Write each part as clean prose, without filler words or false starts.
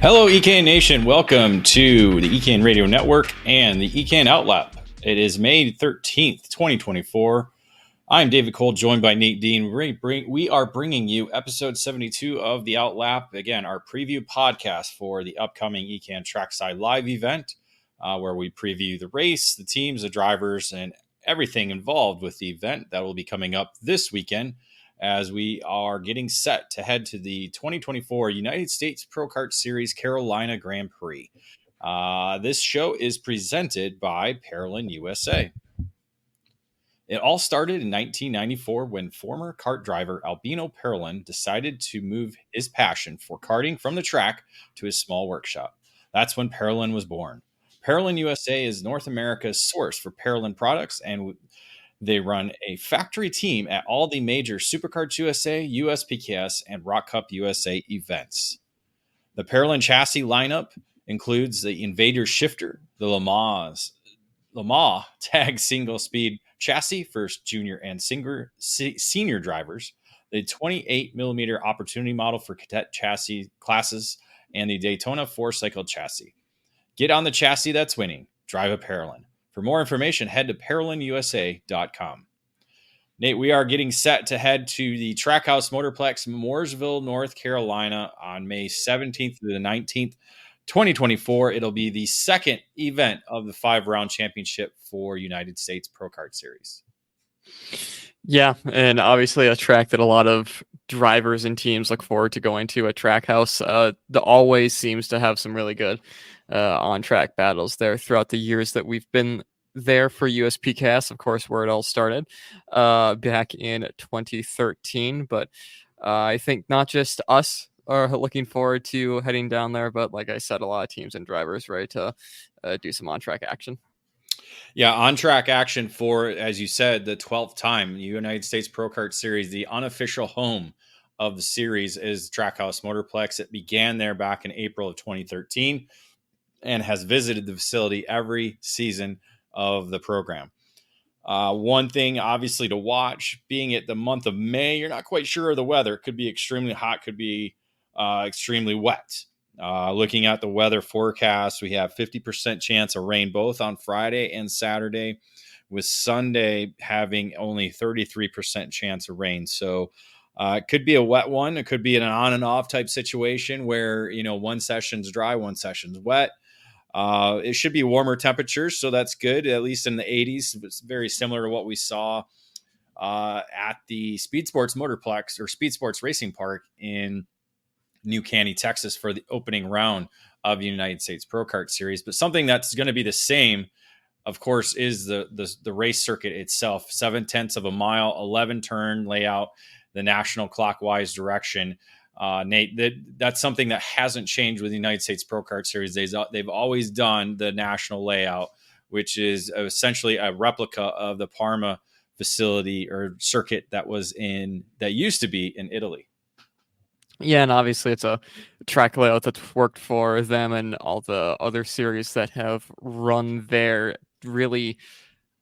Hello, EKN Nation. Welcome to the EKN Radio Network and the EKN OutLap. It is May 13th, 2024. I'm David Cole, joined by Nate Dean. We are bringing you episode 72 of the OutLap. Again, our preview podcast for the upcoming EKN Trackside live event, where we preview the race, the teams, the drivers, and everything involved with the event that will be coming up this weekend, as we are getting set to head to the 2024 United States Pro Kart Series Carolina Grand Prix. This show is presented by Parolin USA. It all started in 1994 when former kart driver Albino Parolin decided to move his passion for karting from the track to his small workshop. That's when Parolin was born. Parolin USA is North America's source for Parolin products, and they run a factory team at all the major Superkarts USA, USPKS, and Rock Cup USA events. The Parolin chassis lineup includes the Invader shifter, the Le Mans tag single speed chassis for junior and senior drivers, the 28mm opportunity model for cadet chassis classes, and the Daytona 4-cycle chassis. Get on the chassis that's winning. Drive a Parolin. For more information, head to ParolinUSA.com. Nate, we are getting set to head to the Trackhouse Motorplex, Mooresville, North Carolina on May 17th through the 19th, 2024. It'll be the second event of the 5-round championship for United States Pro Kart Series. Yeah, and obviously a track that a lot of drivers and teams look forward to going to at Trackhouse. The always seems to have some really good on-track battles there throughout the years that we've been there for USPKS, of course, where it all started back in 2013. But I think not just us are looking forward to heading down there, but like I said, a lot of teams and drivers ready to do some on-track action. Yeah, on-track action for, as you said, the 12th time, the United States Pro Kart Series. The unofficial home of the series is Trackhouse Motorplex. It began there back in April of 2013 and has visited the facility every season of the program. One thing, obviously, to watch, being at the month of May, you're not quite sure of the weather. It could be extremely hot, could be extremely wet. Looking at the weather forecast, we have 50% chance of rain both on Friday and Saturday, with Sunday having only 33% chance of rain. So it could be a wet one. It could be an on and off type situation where, one session's dry, one session's wet. It should be warmer temperatures, so that's good, at least in the 80s. It's very similar to what we saw at the Speed Sports Motorplex or Speed Sports Racing Park in New Caney, Texas, for the opening round of the United States Pro Kart Series. But something that's going to be the same, of course, is the race circuit itself. 0.7 of a mile, 11-turn layout, the national clockwise direction. Nate, that's something that hasn't changed with the United States Pro Kart Series. They've always done the national layout, which is essentially a replica of the Parma facility or circuit that used to be in Italy. Yeah, and obviously it's a track layout that's worked for them and all the other series that have run there. Really,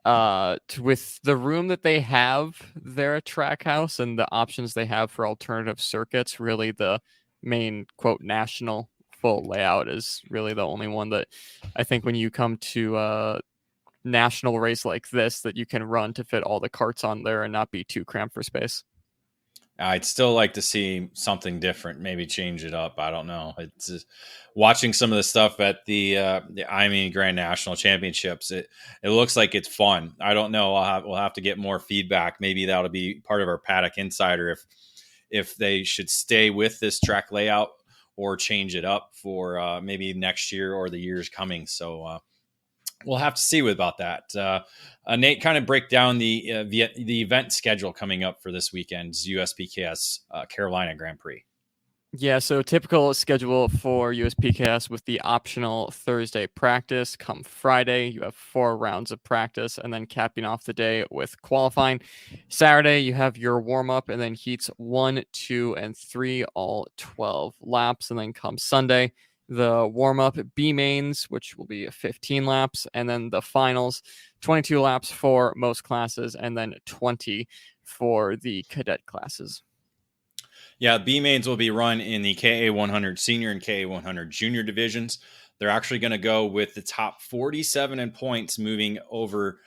with the room that they have there at Trackhouse and the options they have for alternative circuits, really the main, quote, national full layout is really the only one that I think when you come to a national race like this that you can run to fit all the karts on there and not be too cramped for space. I'd still like to see something different, maybe change it up. I don't know. It's just, watching some of the stuff at the IME Grand National Championships. It looks like it's fun. I don't know. We'll have to get more feedback. Maybe that'll be part of our Paddock Insider if they should stay with this track layout or change it up for maybe next year or the years coming. So we'll have to see about that. Nate, kind of break down the event schedule coming up for this weekend's USPKS Carolina Grand Prix. Yeah, so typical schedule for USPKS with the optional Thursday practice. Come Friday, you have 4 rounds of practice, and then capping off the day with qualifying. Saturday, you have your warm-up, and then heats 1, 2, and 3, all 12 laps. And then come Sunday, the warm-up B mains, which will be 15 laps, and then the finals, 22 laps for most classes, and then 20 for the cadet classes. Yeah, B mains will be run in the KA 100 senior and KA 100 junior divisions. They're actually going to go with the top 47 in points moving over,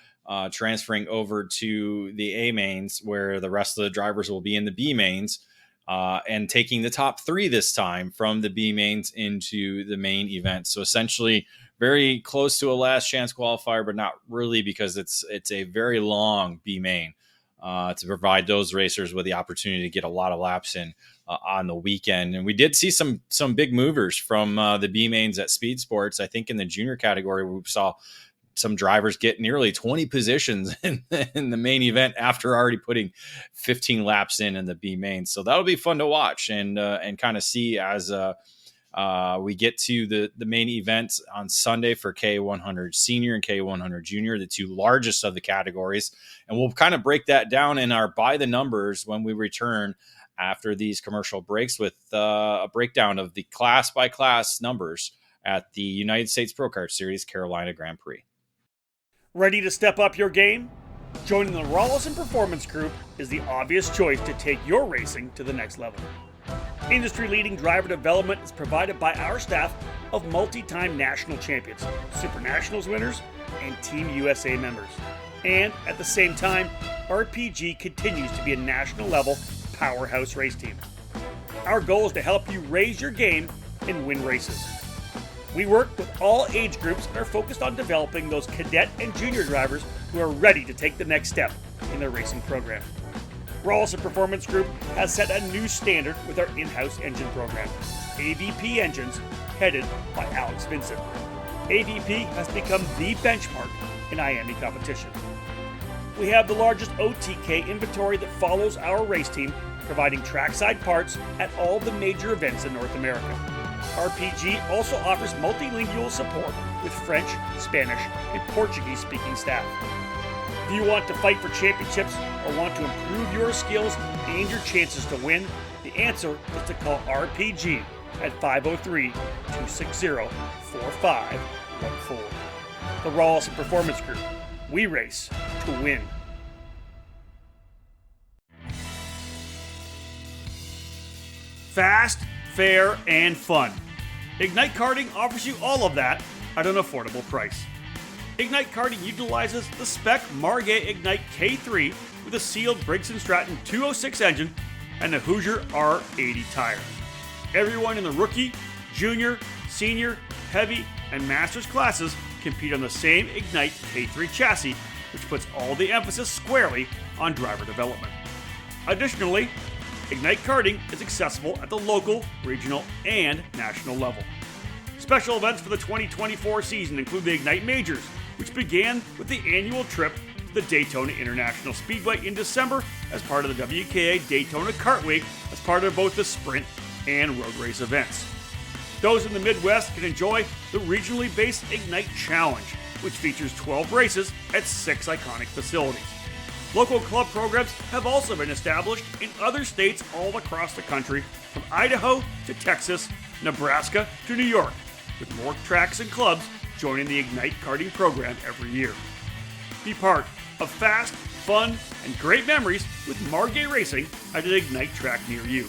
transferring over to the A mains, where the rest of the drivers will be in the B mains, and taking the top 3 this time from the B mains into the main event. So essentially, very close to a last chance qualifier, but not really, because it's a very long B main. To provide those racers with the opportunity to get a lot of laps in on the weekend. And we did see some big movers from the B mains at Speed Sports. I think in the junior category, we saw some drivers get nearly 20 positions in the main event after already putting 15 laps in the B main. So that'll be fun to watch and kind of see as we get to the main events on Sunday for K100 Senior and K100 Junior, the 2 largest of the categories. And we'll kind of break that down in our By the Numbers when we return after these commercial breaks with a breakdown of the class-by-class numbers at the United States Pro Kart Series Carolina Grand Prix. Ready to step up your game? Joining the Rawlison Performance Group is the obvious choice to take your racing to the next level. Industry-leading driver development is provided by our staff of multi-time national champions, Super Nationals winners, and Team USA members. And at the same time, RPG continues to be a national-level powerhouse race team. Our goal is to help you raise your game and win races. We work with all age groups and are focused on developing those cadet and junior drivers who are ready to take the next step in their racing program. Rawlison Performance Group has set a new standard with our in-house engine program, AVP Engines, headed by Alex Vincent. AVP has become the benchmark in IAME competition. We have the largest OTK inventory that follows our race team, providing trackside parts at all the major events in North America. RPG also offers multilingual support with French, Spanish, and Portuguese-speaking staff. If you want to fight for championships or want to improve your skills and your chances to win, the answer is to call RPG at 503-260-4514. The Rawlison Performance Group. We race to win. Fast, fair, and fun. Ignite Karting offers you all of that at an affordable price. Ignite Karting utilizes the spec Margay Ignite K3 with a sealed Briggs & Stratton 206 engine and a Hoosier R80 tire. Everyone in the rookie, junior, senior, heavy, and masters classes compete on the same Ignite K3 chassis, which puts all the emphasis squarely on driver development. Additionally, Ignite Karting is accessible at the local, regional, and national level. Special events for the 2024 season include the Ignite Majors, which began with the annual trip to the Daytona International Speedway in December as part of the WKA Daytona Kart Week as part of both the sprint and road race events. Those in the Midwest can enjoy the regionally based Ignite Challenge, which features 12 races at 6 iconic facilities. Local club programs have also been established in other states all across the country, from Idaho to Texas, Nebraska to New York, with more tracks and clubs joining the Ignite Karting program every year. Be part of fast, fun, and great memories with Margay Racing at an Ignite track near you.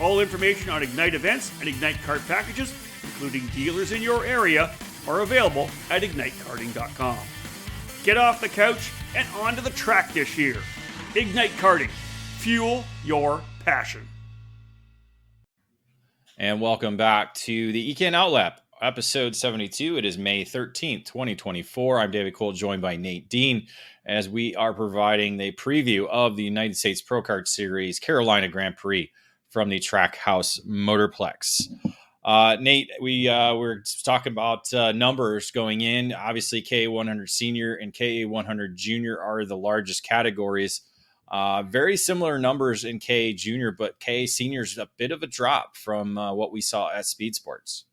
All information on Ignite events and Ignite Kart packages, including dealers in your area, are available at ignitekarting.com. Get off the couch and onto the track this year. Ignite Karting. Fuel your passion. And welcome back to the EKN OutLap, episode 72. It is May 13th, 2024. I'm David Cole, joined by Nate Dean, as we are providing the preview of the United States Pro Kart Series Carolina Grand Prix from the Trackhouse Motorplex. Nate, we were talking about numbers going in. Obviously, KA100 Senior and KA100 Junior are the largest categories. Very similar numbers in KA Junior, but KA Senior is a bit of a drop from what we saw at Speed Sports.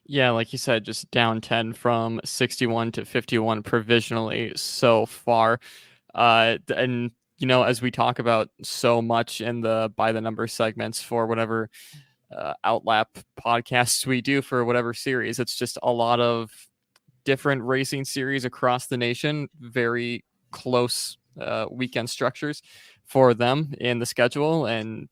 Yeah, like you said, just down 10 from 61 to 51 provisionally so far. And, you know, as we talk about so much in the by the number segments for whatever OutLap podcasts we do for whatever series, it's just a lot of different racing series across the nation, very close weekend structures for them in the schedule, and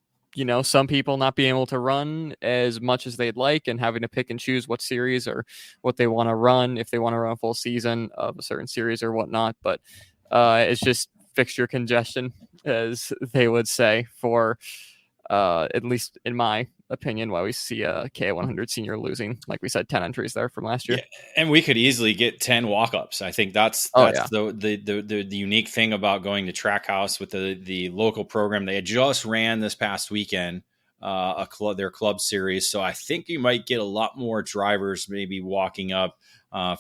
some people not being able to run as much as they'd like and having to pick and choose what series or what they want to run, if they want to run a full season of a certain series or whatnot. But it's just fixture congestion, as they would say, for at least in my opinion, why we see a K100 senior losing, like we said, 10 entries there from last year. Yeah, and we could easily get 10 walk-ups. I think that's the unique thing about going to Trackhouse with the local program. They had just ran this past weekend their club series, so I think you might get a lot more drivers maybe walking up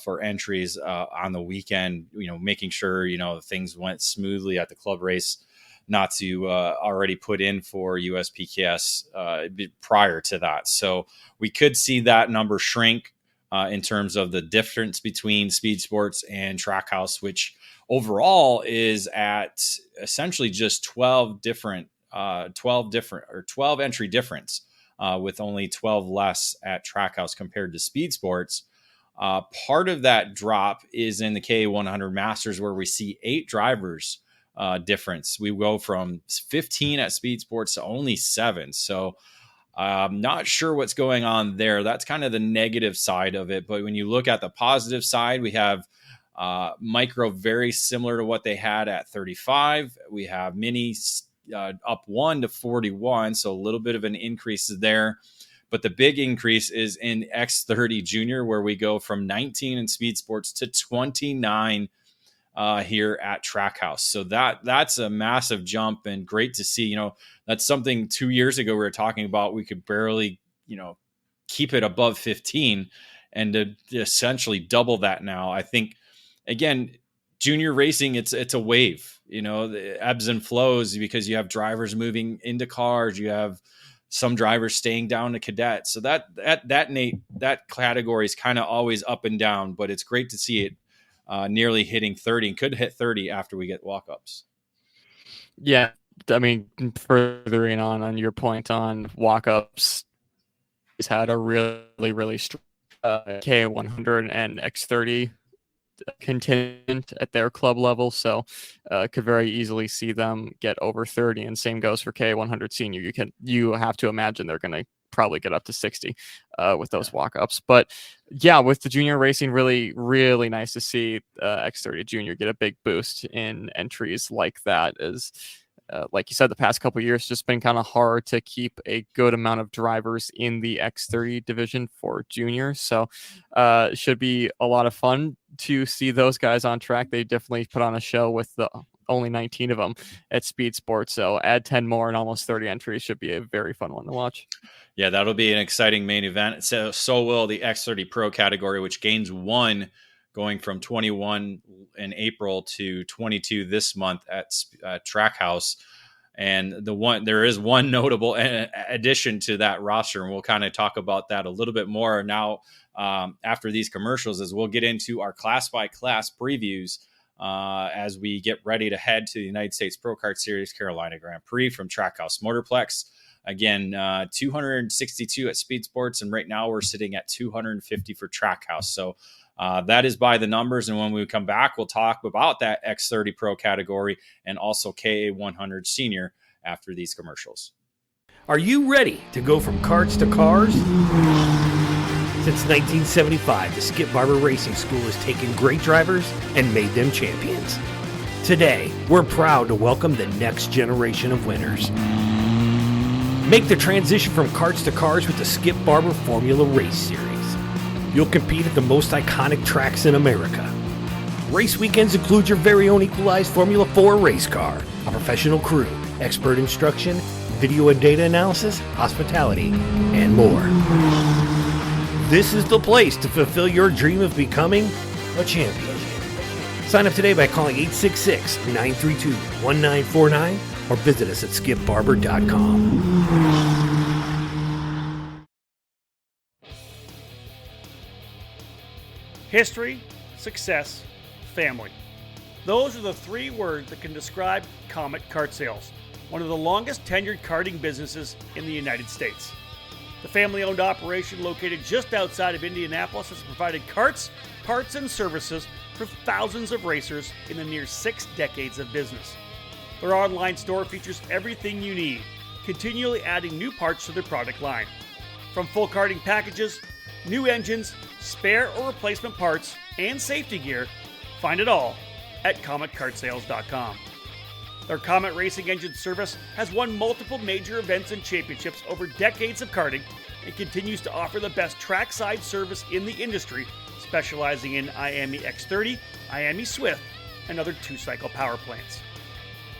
for entries on the weekend, making sure things went smoothly at the club race, not to already put in for USPKS prior to that. So we could see that number shrink in terms of the difference between Speed Sports and Trackhouse, which overall is at essentially just 12 entry difference, with only 12 less at Trackhouse compared to Speed Sports. Part of that drop is in the K100 Masters, where we see 8 drivers difference. We go from 15 at Speed Sports to only 7. So I'm not sure what's going on there. That's kind of the negative side of it. But when you look at the positive side, we have Micro very similar to what they had at 35. We have Mini up 1 to 41. So a little bit of an increase there. But the big increase is in X30 Junior, where we go from 19 in Speed Sports to 29 here at Trackhouse. So that's a massive jump, and great to see. That's something 2 years ago we were talking about. We could barely, keep it above 15, and to essentially double that now. I think, again, junior racing, it's a wave, the ebbs and flows, because you have drivers moving into cars, you have some drivers staying down to cadet. So that category is kind of always up and down, but it's great to see it nearly hitting 30, and could hit 30 after we get walk-ups. Yeah, I mean, furthering on your point on walk-ups, he's had a really, really strong K100 and X30 contingent at their club level, so could very easily see them get over 30, and same goes for K100 senior. You have to imagine they're going to probably get up to 60 with those walk-ups. But yeah, with the junior racing, really, really nice to see X30 Junior get a big boost in entries like that. As like you said, the past couple of years just been kind of hard to keep a good amount of drivers in the X30 division for juniors. So it should be a lot of fun to see those guys on track. They definitely put on a show with the only 19 of them at Speed Sports. So add 10 more and almost 30 entries should be a very fun one to watch. Yeah, that'll be an exciting main event. So will the X30 Pro category, which gains 1, going from 21 in April to 22 this month at Trackhouse. And there is one notable addition to that roster, and we'll kind of talk about that a little bit more now after these commercials, as we'll get into our class by class previews as we get ready to head to the United States Pro Kart Series Carolina Grand Prix from Trackhouse Motorplex. Again, 262 at Speed Sports, and right now we're sitting at 250 for Trackhouse. So that is by the numbers, and when we come back, we'll talk about that X30 Pro category and also KA100 Senior after these commercials. Are you ready to go from karts to cars? Since 1975, the Skip Barber Racing School has taken great drivers and made them champions. Today, we're proud to welcome the next generation of winners. Make the transition from karts to cars with the Skip Barber Formula Race Series. You'll compete at the most iconic tracks in America. Race weekends include your very own equalized Formula 4 race car, a professional crew, expert instruction, video and data analysis, hospitality, and more. This is the place to fulfill your dream of becoming a champion. Sign up today by calling 866-932-1949 or visit us at skipbarber.com. History, success, family. Those are the 3 words that can describe Comet Kart Sales, one of the longest tenured karting businesses in the United States. The family-owned operation located just outside of Indianapolis has provided karts, parts, and services for thousands of racers in the near 6 decades of business. Their online store features everything you need, continually adding new parts to their product line. From full karting packages, new engines, spare or replacement parts, and safety gear, find it all at CometKartSales.com. Their Comet Racing Engine service has won multiple major events and championships over decades of karting and continues to offer the best trackside service in the industry, specializing in IAME X30, IAME Swift, and other two-cycle power plants.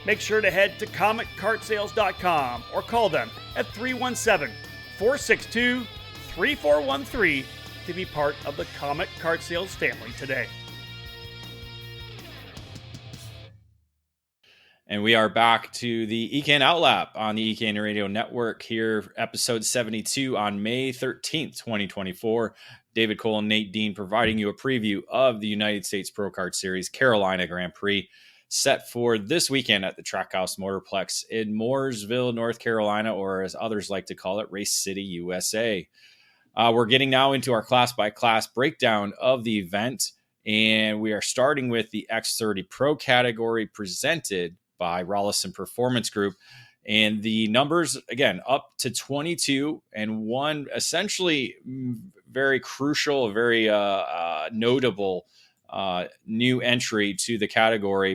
Make sure to head to CometKartSales.com or call them at 317-462-3413 to be part of the Comet Kart Sales family today. And we are back to the EKN OutLap on the EKN Radio Network here, episode 72 on May 13th, 2024. David Cole and Nate Dean providing you a preview of the United States Pro Kart Series Carolina Grand Prix set for this weekend at the Trackhouse Motorplex in Mooresville, North Carolina, or as others like to call it, Race City, USA. We're getting now into our class-by-class breakdown of the event, and we are starting with the X30 Pro category presented by Rollison Performance Group. And the numbers, again, up to 22 and one essentially very crucial, very notable new entry to the category,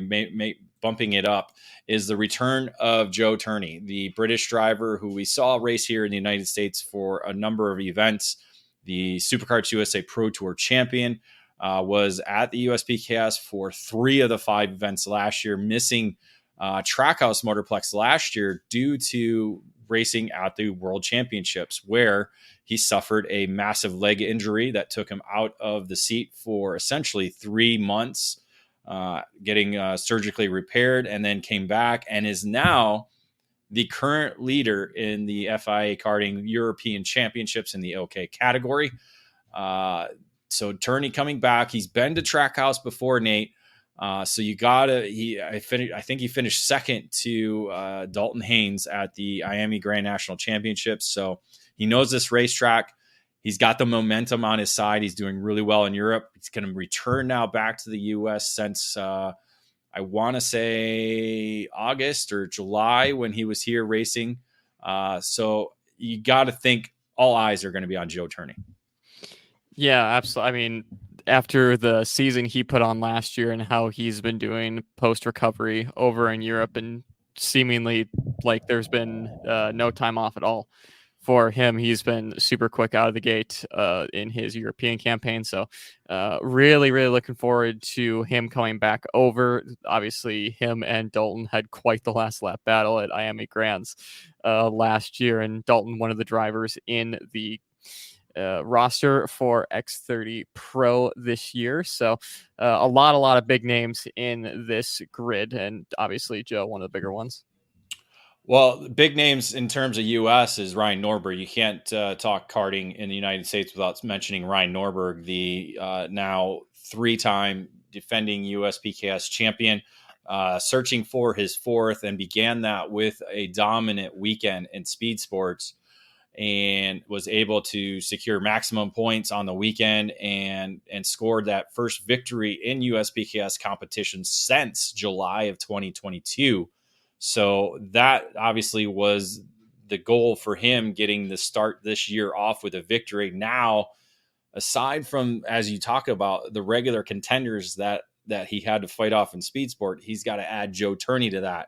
bumping it up, is the return of Joe Turney, the British driver who we saw race here in the United States for a number of events. The Superkarts USA Pro Tour champion was at the USPKS for 3 of the 5 events last year, missing Trackhouse Motorplex last year due to racing at the World Championships, where he suffered a massive leg injury that took him out of the seat for essentially 3 months, getting surgically repaired, and then came back and is now the current leader in the FIA Karting European Championships in the OK category. So Turney coming back. He's been to Trackhouse before, Nate. So you gotta. I think he finished second to Dalton Haynes at the IAME Grand National Championships. So he knows this racetrack. He's got the momentum on his side. He's doing really well in Europe. He's going to return now back to the U.S. since I want to say August or July when he was here racing. So you got to think all eyes are going to be on Joe Turney. Yeah, absolutely. I mean, after the season he put on last year and how he's been doing post-recovery over in Europe, and seemingly like there's been no time off at all for him. He's been super quick out of the gate in his European campaign. So really, really looking forward to him coming back over. Obviously, him and Dalton had quite the last lap battle at IAME Grands last year, and Dalton, one of the drivers in the roster for X30 Pro this year. So a lot of big names in this grid, and obviously Joe, one of the bigger ones. Well, big names in terms of U.S. is Ryan Norberg. You can't talk karting in the United States without mentioning Ryan Norberg, the now 3-time defending USPKS champion, searching for his 4th, and began that with a dominant weekend in speed sports, and was able to secure maximum points on the weekend and scored that first victory in USPKS competition since July of 2022. So that obviously was the goal for him, getting the start this year off with a victory. Now, aside from, as you talk about, the regular contenders that he had to fight off in speed sport, he's got to add Joe Turney to that.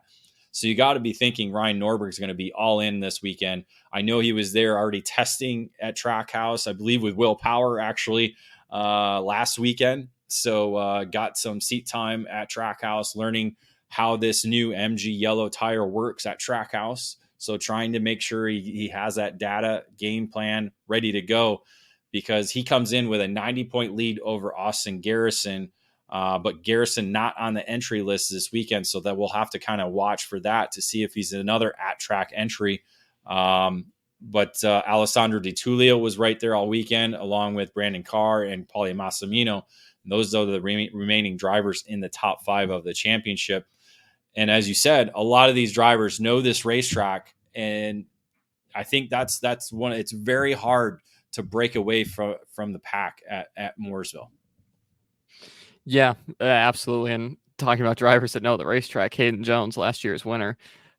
So you got to be thinking Ryan Norberg is going to be all in this weekend. I know he was there already testing at Trackhouse, I believe with Will Power actually last weekend. So got some seat time at Trackhouse, learning how this new MG yellow tire works at Trackhouse. So trying to make sure he has that data game plan ready to go, because he comes in with a 90-point lead over Austin Garrison. But Garrison not on the entry list this weekend, so that we'll have to kind of watch for that to see if he's another at-track entry. But Alessandro Di Tullio was right there all weekend, along with Brandon Carr and Paulie Massimino. Those are the remaining drivers in the top 5 of the championship. And as you said, a lot of these drivers know this racetrack, and I think that's one. It's very hard to break away from the pack at Mooresville. Yeah, absolutely. And talking about drivers that know the racetrack, Hayden Jones, last year's winner,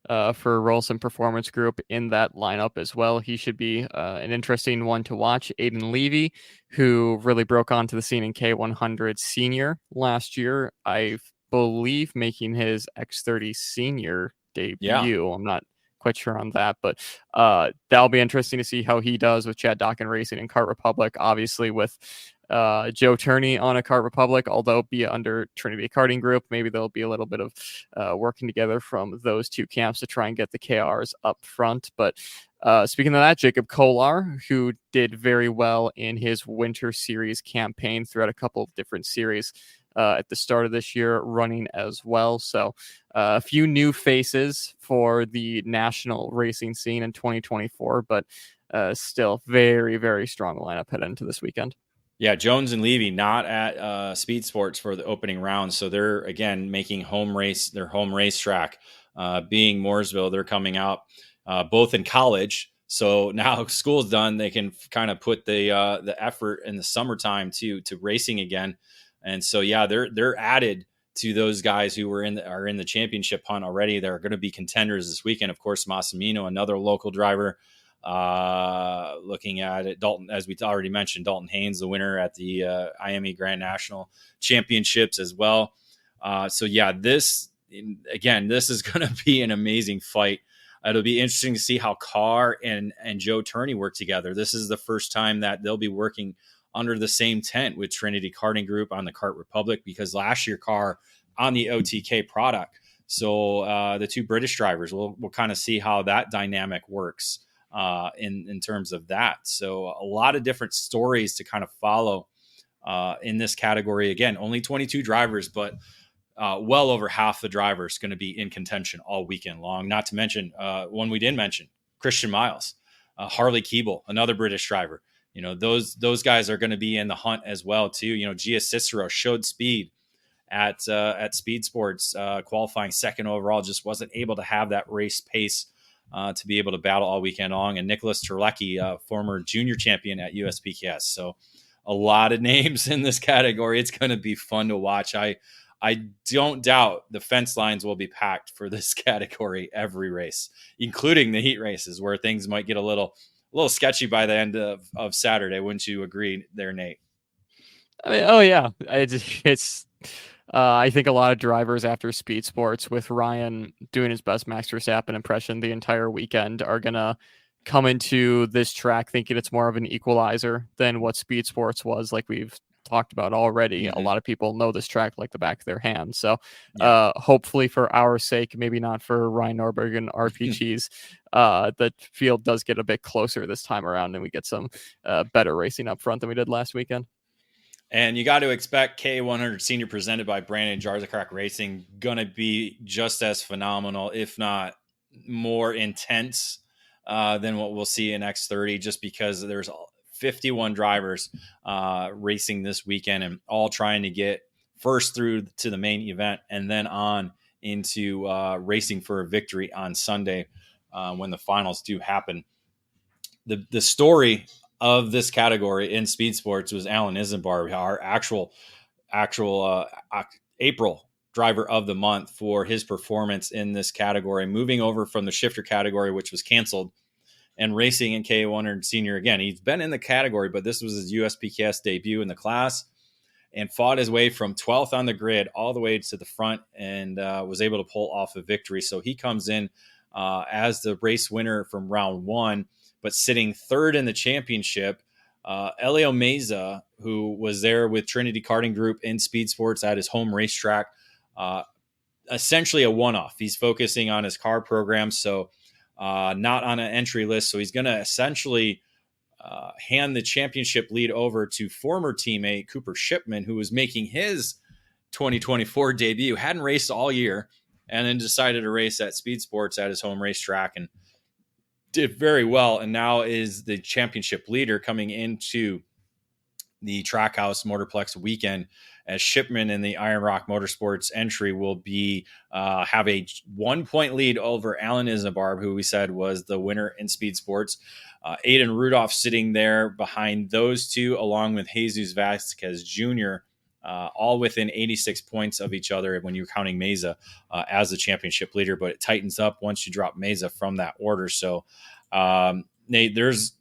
for Rolson Performance Group in that lineup as well. He should be an interesting one to watch. Aiden Levy, who really broke onto the scene in K100 Senior last year, I believe making his X30 Senior debut. Yeah. I'm not quite sure on that, but that'll be interesting to see how he does with Chad Dockin Racing and Kart Republic. Obviously, with Joe Turney on a Kart Republic, although be under Trinity Karting Group, maybe there'll be a little bit of working together from those two camps to try and get the KRs up front. But speaking of that, Jacob Kolar, who did very well in his Winter Series campaign throughout a couple of different series at the start of this year, running as well. So a few new faces for the national racing scene in 2024, but still very, very strong lineup heading into this weekend. Yeah, Jones and Levy not at Speed Sports for the opening round. So they're, again, making their home racetrack, being Mooresville. They're coming out both in college. So now school's done, they can kind of put the effort in the summertime to racing again. And so, yeah, they're added to those guys who are in the championship hunt already. They're going to be contenders this weekend. Of course, Massimino, another local driver. Looking at it, Dalton, as we already mentioned, Dalton Haynes, the winner at the IME Grand National Championships as well. So yeah, this is going to be an amazing fight. It'll be interesting to see how Carr and Joe Turney work together. This is the first time that they'll be working under the same tent with Trinity Karting Group on the Kart Republic, because last year Carr on the OTK product. So the two British drivers, we'll kind of see how that dynamic works in terms of that. So a lot of different stories to kind of follow in this category. Again, only 22 drivers, but well over half the drivers going to be in contention all weekend long. Not to mention one we didn't mention, Christian Miles, Harley Keeble, another British driver. You know, those guys are going to be in the hunt as well too. You know, Gia Cicero showed speed at Speed Sports, qualifying second overall, just wasn't able to have that race pace to be able to battle all weekend long. And Nicholas Terlecki, former junior champion at USPKS. So a lot of names in this category. It's going to be fun to watch. I don't doubt the fence lines will be packed for this category every race, including the heat races, where things might get a little sketchy by the end of Saturday. Wouldn't you agree there, Nate? I mean, oh yeah, it's I think a lot of drivers after Speed Sports, with Ryan doing his best Max Verstappen impression the entire weekend, are gonna come into this track thinking it's more of an equalizer than what Speed Sports was, like we've talked about already. Mm-hmm. A lot of people know this track like the back of their hand. So hopefully for our sake, maybe not for Ryan Norberg and RPG's, the field does get a bit closer this time around and we get some better racing up front than we did last weekend. And you got to expect K100 Senior presented by Brandon Jarzakrak Racing going to be just as phenomenal, if not more intense than what we'll see in X30, just because there's 51 drivers racing this weekend and all trying to get first through to the main event and then on into racing for a victory on Sunday when the finals do happen. The story of this category in Speed Sports was Alan Isenbarb, our actual April driver of the month, for his performance in this category, moving over from the shifter category, which was canceled, and racing in K100 Senior again. He's been in the category, but this was his USPKS debut in the class, and fought his way from 12th on the grid all the way to the front and was able to pull off a victory. So he comes in as the race winner from round one, but sitting third in the championship. Elio Meza, who was there with Trinity Karting Group in Speed Sports at his home racetrack, essentially a one-off. He's focusing on his car program, so not on an entry list. So he's going to essentially hand the championship lead over to former teammate Cooper Shipman, who was making his 2024 debut, hadn't raced all year, and then decided to race at Speed Sports at his home racetrack and did very well, and now is the championship leader coming into the Trackhouse Motorplex weekend, as Shipman in the Iron Rock Motorsports entry will be have a 1 point lead over Alan Isenbarb, who we said was the winner in Speed Sports. Aiden Rudolph sitting there behind those two, along with Jesus Vasquez Jr. all within 86 points of each other when you're counting Mesa as the championship leader, but it tightens up once you drop Mesa from that order. So, Nate, there's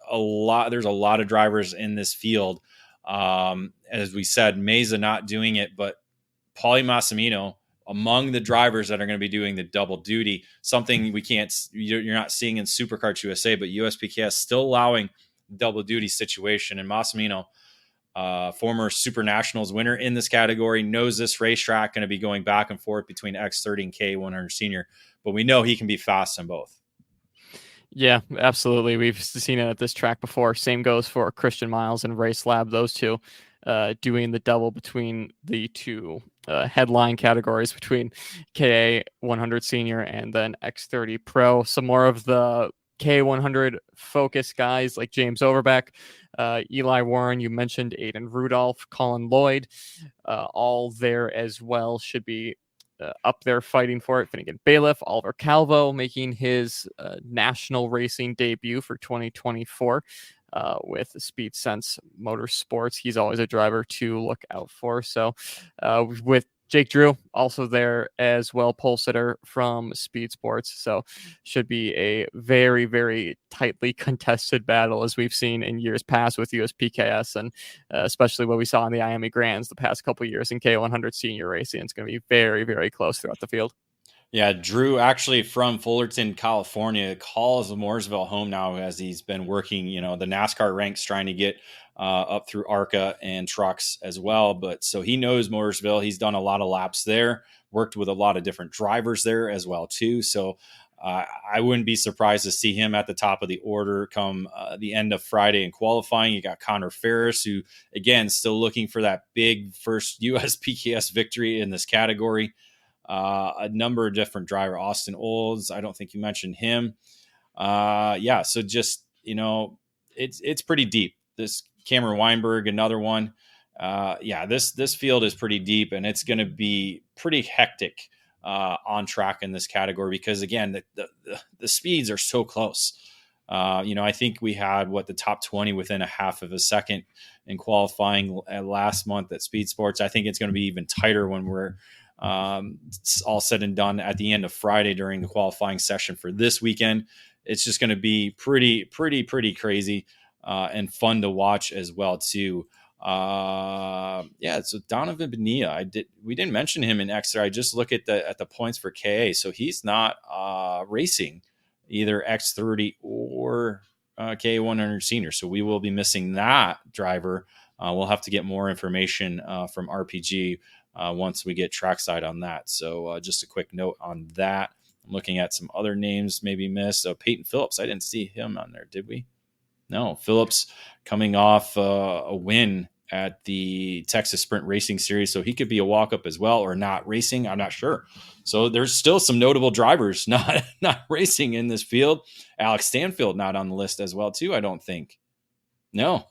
a lot of drivers in this field. As we said, Mesa not doing it, but Paulie Massimino among the drivers that are going to be doing the double duty, something you're not seeing in Superkarts USA, but USPKS still allowing double duty situation. And Massimino, former Super Nationals winner in this category, knows this racetrack, going to be going back and forth between X30 and K100 Senior, but we know he can be fast on both. Yeah, absolutely. We've seen it at this track before. Same goes for Christian Miles and Race Lab. Those two doing the double between the two headline categories between KA100 Senior and then X30 Pro. Some more of the K100 focus guys like James Overbeck, Eli Warren, you mentioned Aiden Rudolph, Colin Lloyd, all there as well, should be up there fighting for it. Finnegan Bailiff, Oliver Calvo making his national racing debut for 2024 with Speed Sense Motorsports. He's always a driver to look out for. So with Jake Drew also there as well, pole sitter from Speed Sports. So should be a very, very tightly contested battle as we've seen in years past with USPKS and especially what we saw in the Miami Grands the past couple of years in K100 Senior racing. It's going to be very, very close throughout the field. Yeah, Drew actually from Fullerton, California, calls Mooresville home now as he's been working, the NASCAR ranks trying to get up through ARCA and trucks as well. But so he knows Mooresville. He's done a lot of laps there, worked with a lot of different drivers there as well, too. So I wouldn't be surprised to see him at the top of the order come the end of Friday in qualifying. You got Connor Ferris, who, again, still looking for that big first USPKS victory in this category. A number of different driver, Austin Olds. I don't think you mentioned him. So just, it's pretty deep. This Cameron Weinberg, another one. This field is pretty deep, and it's going to be pretty hectic on track in this category because, again, the speeds are so close. I think we had the top 20 within a half of a second in qualifying last month at Speed Sports. I think it's going to be even tighter when we're all said and done at the end of Friday during the qualifying session for this weekend. It's just going to be pretty crazy and fun to watch as well too. So Donovan Bonilla, we didn't mention him in extra. I just look at the points for KA, so he's not racing either X30 or K100 Senior, so we will be missing that driver. We'll have to get more information from RPG once we get trackside on that. So just a quick note on that. I'm looking at some other names maybe missed. Peyton Phillips, I didn't see him on there, did we? No, Phillips coming off a win at the Texas Sprint Racing Series, so he could be a walk-up as well, or not racing, I'm not sure. So there's still some notable drivers not racing in this field. Alex Stanfield not on the list as well too, I don't think. No.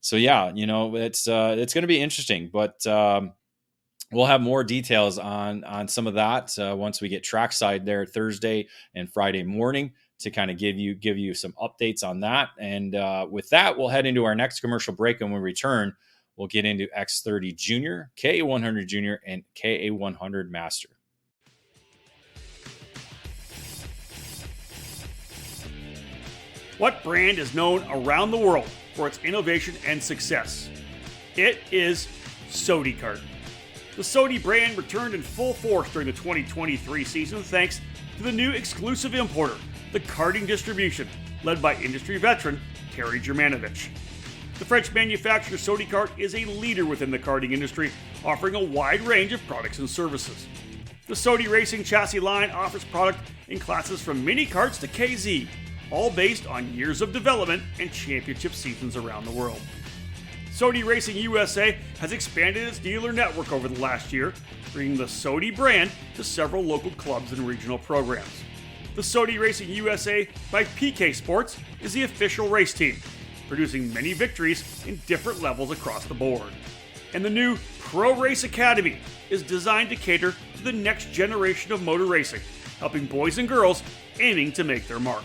So yeah, it's going to be interesting, but we'll have more details on some of that once we get trackside there Thursday and Friday morning to kind of give you some updates on that. And with that, we'll head into our next commercial break, and when we return, we'll get into X30 Junior, KA100 Junior, and KA100 Master. What brand is known around the world for its innovation and success? It is Sodi Kart. The Sodi brand returned in full force during the 2023 season thanks to the new exclusive importer, the Karting Distribution, led by industry veteran Terry Germanovich. The French manufacturer Sodi Kart is a leader within the karting industry, offering a wide range of products and services. The Sodi Racing chassis line offers product in classes from mini karts to KZ, all based on years of development and championship seasons around the world. Sodi Racing USA has expanded its dealer network over the last year, bringing the Sodi brand to several local clubs and regional programs. The Sodi Racing USA by PK Sports is the official race team, producing many victories in different levels across the board. And the new Pro Race Academy is designed to cater to the next generation of motor racing, helping boys and girls aiming to make their mark.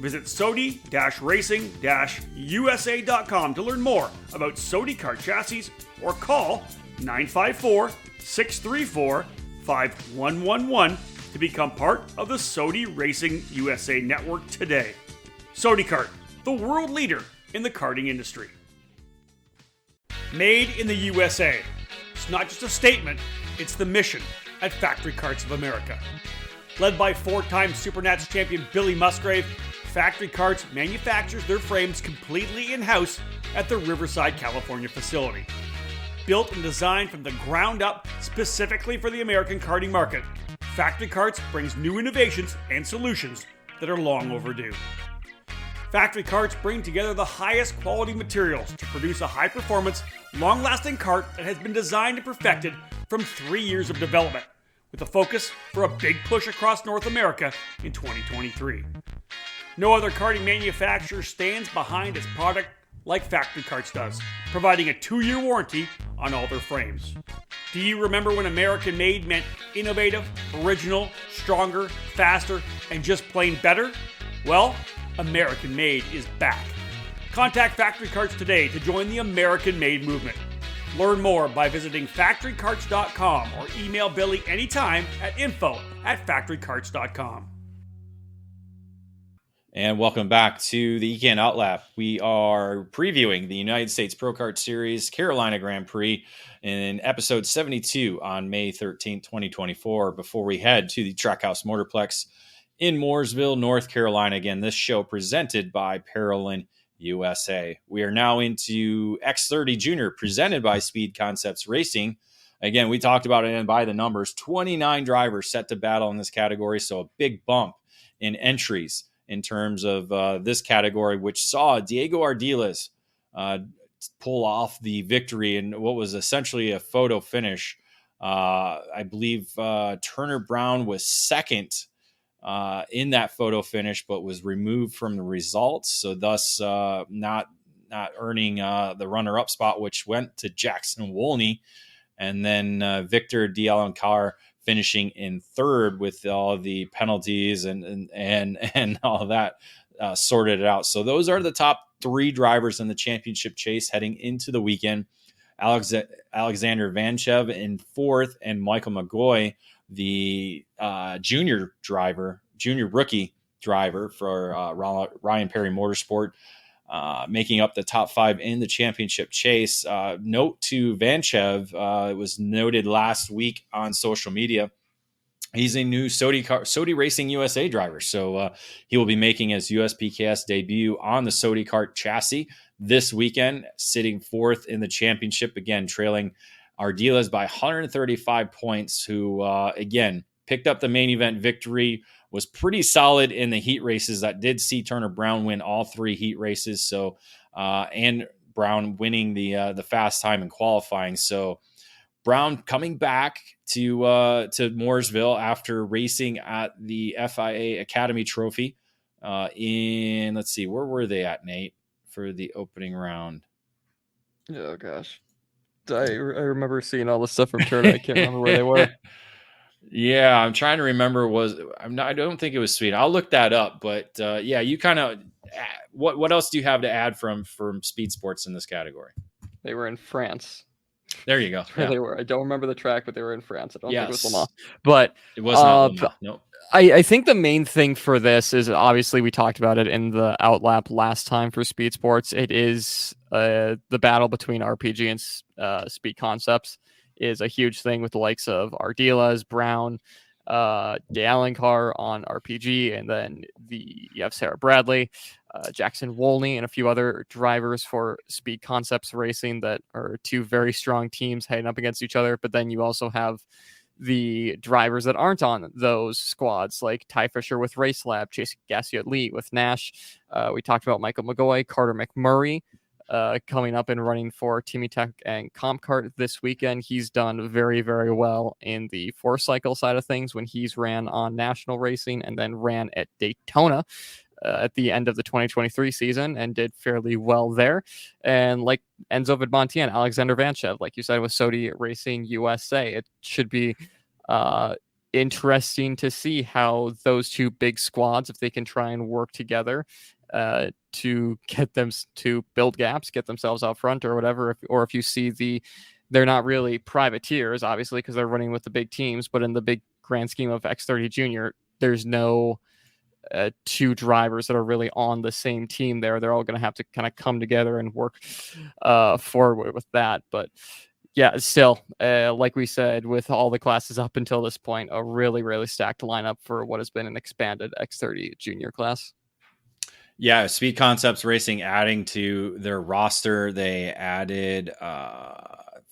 Visit SODI-Racing-USA.com to learn more about SODI Kart chassis or call 954-634-5111 to become part of the SODI Racing USA network today. SODI Kart, the world leader in the karting industry. Made in the USA. It's not just a statement, it's the mission at Factory Karts of America. Led by four-time Supernats champion Billy Musgrave, Factory Karts manufactures their frames completely in-house at their Riverside, California facility. Built and designed from the ground up specifically for the American karting market, Factory Karts brings new innovations and solutions that are long overdue. Factory Karts bring together the highest quality materials to produce a high-performance, long-lasting kart that has been designed and perfected from 3 years of development, with a focus for a big push across North America in 2023. No other karting manufacturer stands behind its product like Factory Karts does, providing a 2-year warranty on all their frames. Do you remember when American made meant innovative, original, stronger, faster, and just plain better? Well, American made is back. Contact Factory Karts today to join the American made movement. Learn more by visiting factorykarts.com or email Billy anytime at info@factorykarts.com. And welcome back to the EKN OutLap. We are previewing the United States Pro Kart Series Carolina Grand Prix in episode 72 on May 13th, 2024, before we head to the Trackhouse Motorplex in Mooresville, North Carolina. Again, this show presented by Parolin USA. We are now into X30 Junior, presented by Speed Concepts Racing. Again, we talked about it and by the numbers, 29 drivers set to battle in this category, so a big bump in entries in terms of this category, which saw Diego Ardiles pull off the victory in what was essentially a photo finish. I believe Turner Brown was second in that photo finish, but was removed from the results, so thus not earning the runner-up spot, which went to Jackson Wolney, and then Victor D'Alencar finishing in third with all the penalties and all that sorted out. So those are the top 3 drivers in the championship chase heading into the weekend. Alexander Vanchev in fourth, and Michael McGoy, the junior rookie driver for Ryan Perry Motorsport, making up the top 5 in the championship chase. Note to Vanchev, it was noted last week on social media, he's a new SODI Racing USA driver. So he will be making his USPKS debut on the SODI Kart chassis this weekend, sitting fourth in the championship, again, trailing Ardiles by 135 points, who, again, picked up the main event victory, was pretty solid in the heat races that did see Turner Brown win all 3 heat races. So, and Brown winning the fast time in qualifying. So Brown coming back to Mooresville after racing at the FIA Academy Trophy in, let's see, where were they at, Nate, for the opening round? Oh gosh, I remember seeing all the stuff from Turner. I can't remember where they were. Yeah, I'm trying to remember. I don't think it was Sweden. I'll look that up. But yeah, you kind of. What else do you have to add from Speed Sports in this category? They were in France. There you go. Yeah. They were. I don't remember the track, but they were in France. I don't think it was Le Mans. But it wasn't Le Mans. Nope. I think the main thing for this is, obviously we talked about it in the OutLap last time for Speed Sports. It is the battle between RPG and Speed Concepts is a huge thing with the likes of Ardiles, Brown, D'Alencar on RPG, and then you have Sarah Bradley, Jackson Wolney, and a few other drivers for Speed Concepts Racing that are 2 very strong teams heading up against each other. But then you also have the drivers that aren't on those squads, like Ty Fisher with Race Lab, Chase Gassiot-Lee with Nash. We talked about Michael McGoy, Carter McMurray, coming up and running for Timmy Tech and CompKart this weekend. He's done very, very well in the 4-cycle side of things when he's ran on national racing and then ran at Daytona at the end of the 2023 season and did fairly well there. And like Enzo Vidmontian, Alexander Vanchev, like you said, with SODI Racing USA, it should be interesting to see how those two big squads, if they can try and work together to get them to build gaps, get themselves out front or whatever. Or if you see they're not really privateers, obviously, because they're running with the big teams, but in the big grand scheme of X30 Junior, there's no two drivers that are really on the same team there. They're all going to have to kind of come together and work forward with that. But yeah, still, like we said, with all the classes up until this point, a really, really stacked lineup for what has been an expanded X30 Junior class. Yeah, Speed Concepts Racing adding to their roster. They added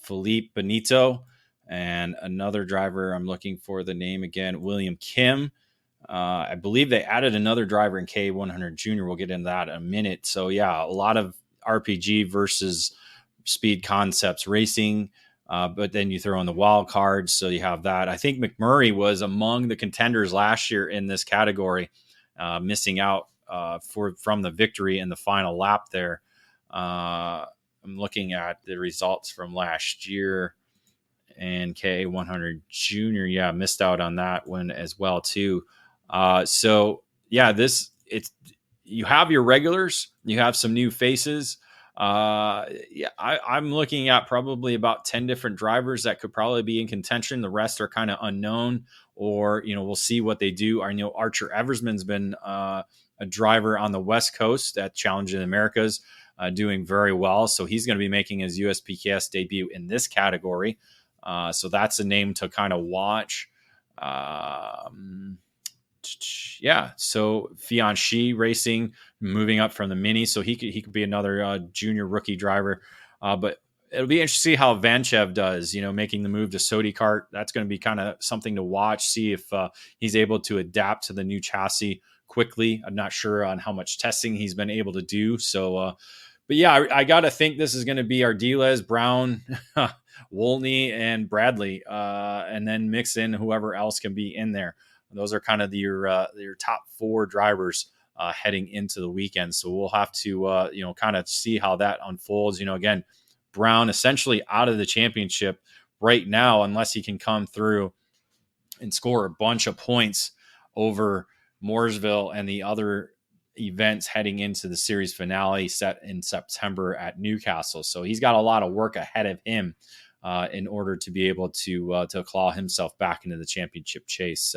Felipe Benito and another driver. I'm looking for the name again, William Kim. I believe they added another driver in K100 Junior. We'll get into that in a minute. So yeah, a lot of RPG versus Speed Concepts Racing. But then you throw in the wild cards. So you have that. I think McMurray was among the contenders last year in this category, missing out from the victory in the final lap there. I'm looking at the results from last year and K100 Junior. Yeah, missed out on that one as well too. So yeah, you have your regulars, you have some new faces. I'm looking at probably about 10 different drivers that could probably be in contention. The rest are kind of unknown, or, we'll see what they do. I know Archer Eversman's been a driver on the West Coast at Challenge in the Americas, doing very well. So he's going to be making his USPKS debut in this category. So that's a name to kind of watch. So Fianchi Racing moving up from the mini, so he could be another junior rookie driver. But it'll be interesting to see how Vanchev does, making the move to Sodi Kart. That's going to be kind of something to watch, see if he's able to adapt to the new chassis quickly. I'm not sure on how much testing he's been able to do. So, but yeah, I got to think this is going to be Ardiles, Brown, Wolney, and Bradley, and then mix in whoever else can be in there. Those are kind of your top four drivers heading into the weekend. So we'll have to, kind of see how that unfolds. Again, Brown essentially out of the championship right now, unless he can come through and score a bunch of points over Mooresville and the other events heading into the series finale set in September at Newcastle. So he's got a lot of work ahead of him in order to be able to claw himself back into the championship chase.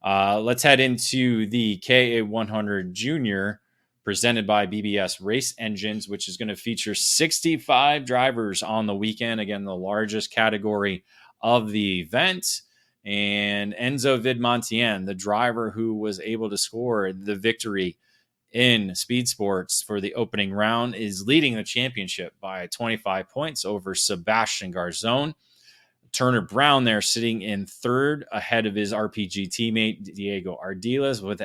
Let's head into the KA100 Junior presented by BBS Race Engines, which is going to feature 65 drivers on the weekend. Again, the largest category of the event. And Enzo Vidmontien, the driver who was able to score the victory in Speed Sports for the opening round, is leading the championship by 25 points over Sebastian Garzon. Turner Brown there sitting in third ahead of his RPG teammate Diego Ardiles, with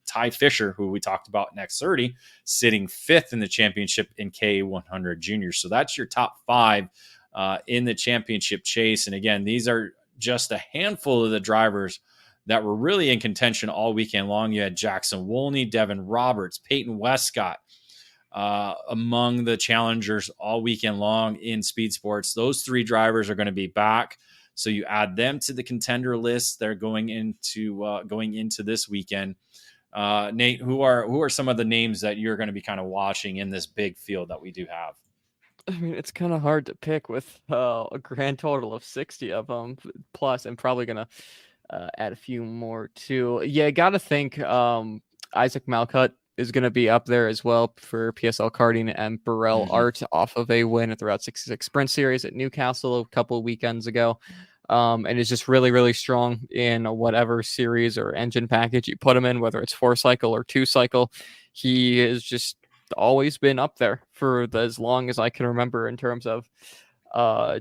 Ty Fisher, who we talked about in X30, sitting fifth in the championship in K100 Junior. So that's your top five in the championship chase. And again, these are just a handful of the drivers that were really in contention all weekend long. You had Jackson Wolney, Devin Roberts, Peyton Westcott, among the challengers all weekend long in Speed Sports. Those three drivers are going to be back, so you add them to the contender list. They're going into this weekend. Nate, who are some of the names that you're going to be kind of watching in this big field that we do have? I mean, it's kind of hard to pick with a grand total of 60 of them plus. I'm probably going to add a few more too. Yeah, got to think Isaac Malcutt is going to be up there as well for PSL Karting, and Burrell Art off of a win at the Route 66 Sprint Series at Newcastle a couple of weekends ago, and is just really, really strong in whatever series or engine package you put him in, whether it's 4-cycle or 2-cycle. He has just always been up there for as long as I can remember in terms of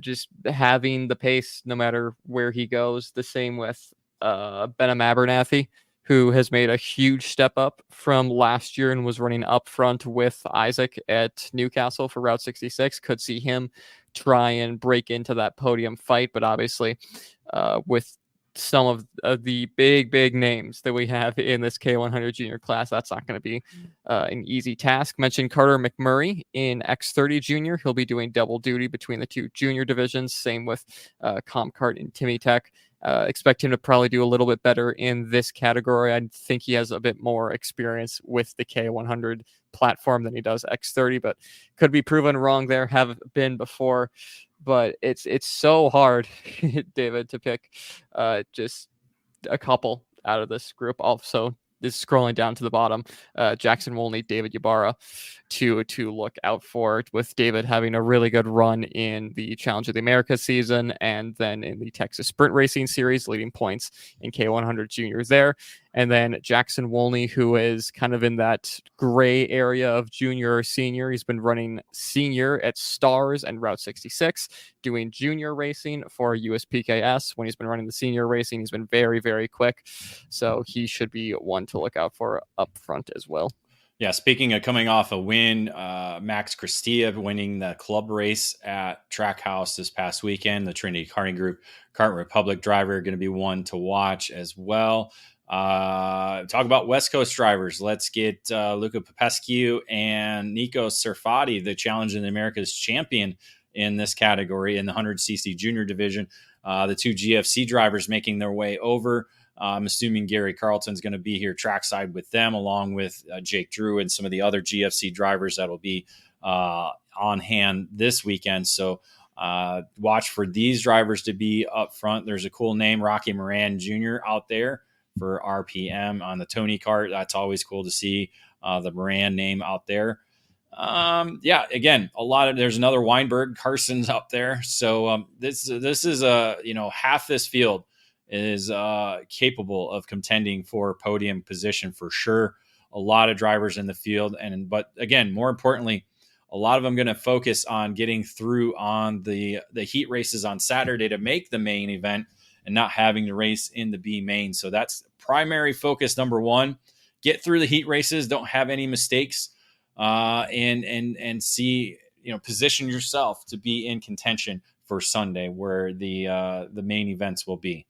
just having the pace no matter where he goes. The same with Benham Abernathy, who has made a huge step up from last year and was running up front with Isaac at Newcastle for Route 66. Could see him try and break into that podium fight, but obviously with some of the big names that we have in this K100 junior class. That's not going to be an easy task. Mentioned Carter McMurray in X30 junior. He'll be doing double duty between the two junior divisions. Same with Kart and Timmy Tech. Expect him to probably do a little bit better in this category. I think he has a bit more experience with the K100 platform than he does X30, but could be proven wrong there. Have been before. But it's so hard, David, to pick just a couple out of this group. Also, is scrolling down to the bottom, Jackson Wolney, David Ybarra to look out for, with David having a really good run in the Challenge of the Americas season and then in the Texas Sprint Racing Series, leading points in K100 juniors there. And then Jackson Wolney, who is kind of in that gray area of junior or senior. He's been running senior at Stars and Route 66, doing junior racing for USPKS. When he's been running the senior racing, he's been very, very quick. So he should be one to look out for up front as well. Yeah, speaking of coming off a win, Max Christia winning the club race at Trackhouse this past weekend. The Trinity Karting Group Kart Republic driver going to be one to watch as well. Talk about West Coast drivers. Let's get Luca Popescu and Nico Serfati, the Challenge in the Americas champion in this category in the 100cc junior division. The two GFC drivers making their way over. I'm assuming Gary Carlton's going to be here trackside with them, along with Jake Drew and some of the other GFC drivers that will be on hand this weekend. So watch for these drivers to be up front. There's a cool name, Rocky Moran Jr. out there for RPM on the Tony Kart. That's always cool to see the Moran name out there. Again, there's another Weinberg, Carson's up there. So this is half this field is capable of contending for podium position for sure. A lot of drivers in the field. But again, more importantly, a lot of them going to focus on getting through on the heat races on Saturday to make the main event and not having to race in the B main. So that's primary focus number one. Get through the heat races. Don't have any mistakes and see, position yourself to be in contention for Sunday where the main events will be.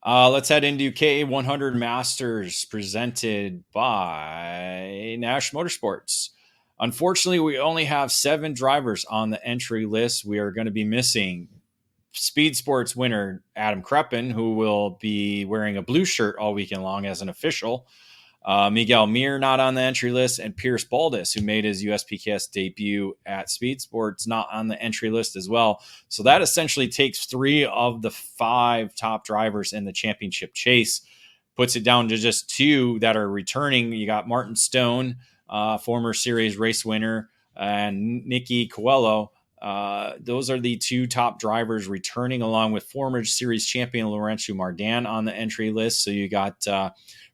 Let's head into K100 Masters presented by Nash Motorsports. Unfortunately, we only have 7 drivers on the entry list. We are going to be missing Speed Sports winner Adam Kreppen, who will be wearing a blue shirt all weekend long as an official. Miguel Mir not on the entry list, and Pierce Baldus, who made his USPKS debut at Speed Sports, not on the entry list as well. So that essentially takes 3 of the 5 top drivers in the championship chase, puts it down to just 2 that are returning. You got Martin Stone, former series race winner, and Nicky Coelho. Those are the 2 top drivers returning, along with former series champion Laurentiu Mardan on the entry list. So you got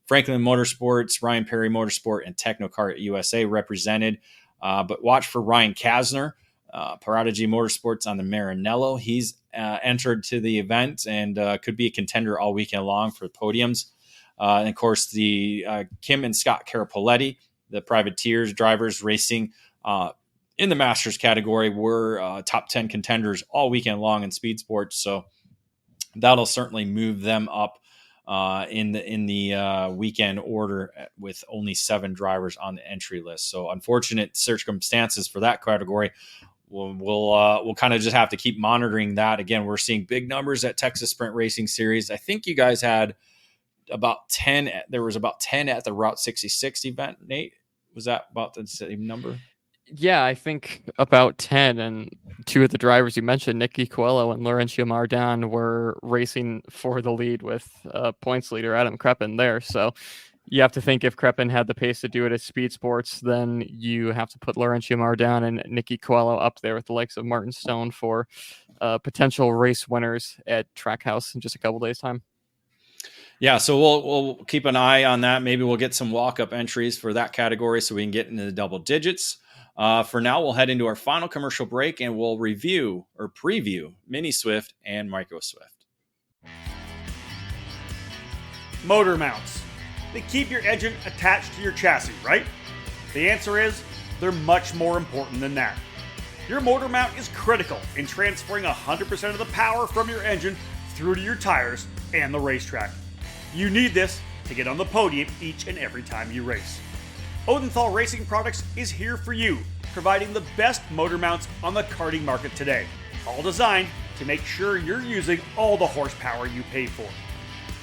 Franklin Motorsports, Ryan Perry Motorsport, and Technokart USA represented. But watch for Ryan Kasner, Prodigy Motorsports on the Maranello. He's entered to the event and could be a contender all weekend long for podiums. And of course, the Kim and Scott Carapoletti, the privateers drivers racing in the Masters category, were top 10 contenders all weekend long in Speed Sports. So that'll certainly move them up in the weekend order with only 7 drivers on the entry list. So unfortunate circumstances for that category. We'll kind of just have to keep monitoring that. Again, we're seeing big numbers at Texas Sprint Racing Series. I think you guys had about 10. There was about 10 at the Route 66 event. Nate, was that about the same number? Yeah, I think about 10, and 2 of the drivers you mentioned, Nicky Coelho and Laurentiu Mardan, were racing for the lead with points leader Adam Kreppen there. So you have to think if Kreppen had the pace to do it at Speed Sports, then you have to put Laurentiu Mardan and Nicky Coelho up there with the likes of Martin Stone for potential race winners at Trackhouse in just a couple days' time. Yeah, so we'll keep an eye on that. Maybe we'll get some walk-up entries for that category so we can get into the double digits. For now, we'll head into our final commercial break and we'll review or preview Mini Swift and Micro Swift. Motor mounts. They keep your engine attached to your chassis, right? The answer is they're much more important than that. Your motor mount is critical in transferring 100% of the power from your engine through to your tires and the racetrack. You need this to get on the podium each and every time you race. Odenthal Racing Products is here for you, providing the best motor mounts on the karting market today, all designed to make sure you're using all the horsepower you pay for.